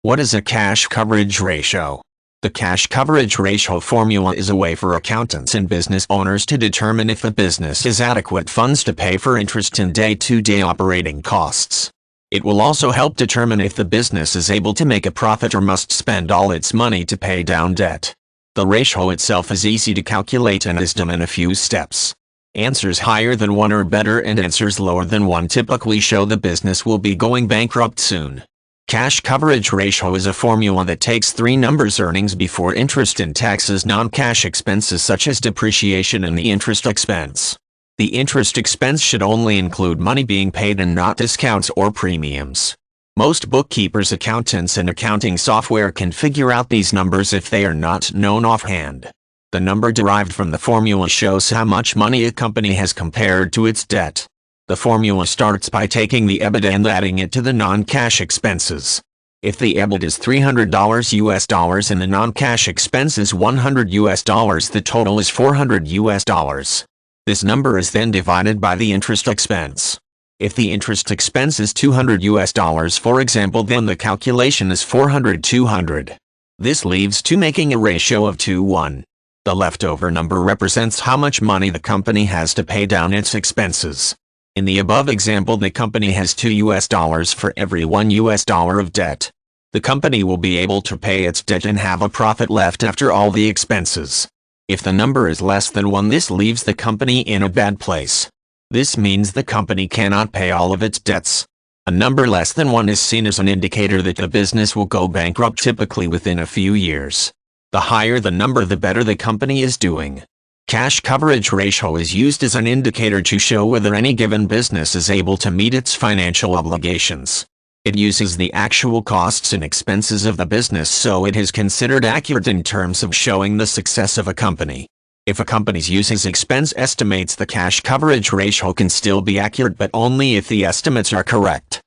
What is a cash coverage ratio? The cash coverage ratio formula is a way for accountants and business owners to determine if a business has adequate funds to pay for interest and day-to-day operating costs. It will also help determine if the business is able to make a profit or must spend all its money to pay down debt. The ratio itself is easy to calculate and is done in a few steps. Answers higher than 1 are better and answers lower than 1 typically show the business will be going bankrupt soon. Cash coverage ratio is a formula that takes 3 numbers: earnings before interest and taxes, non-cash expenses such as depreciation, and the interest expense. The interest expense should only include money being paid and not discounts or premiums. Most bookkeepers, accountants, and accounting software can figure out these numbers if they are not known offhand. The number derived from the formula shows how much money a company has compared to its debt. The formula starts by taking the EBITDA and adding it to the non-cash expenses. If the EBITDA is $300 and the non-cash expense is $100, the total is $400. This number is then divided by the interest expense. If the interest expense is $200, for example, then the calculation is 200. This leaves 2, making a ratio of 2:1. The leftover number represents how much money the company has to pay down its expenses. In the above example, the company has $2 for every $1 of debt. The company will be able to pay its debt and have a profit left after all the expenses. If the number is less than 1, this leaves the company in a bad place. This means the company cannot pay all of its debts. A number less than 1 is seen as an indicator that the business will go bankrupt, typically within a few years. The higher the number, the better the company is doing. Cash coverage ratio is used as an indicator to show whether any given business is able to meet its financial obligations. It uses the actual costs and expenses of the business, so it is considered accurate in terms of showing the success of a company. If a company's uses expense estimates, the cash coverage ratio can still be accurate, but only if the estimates are correct.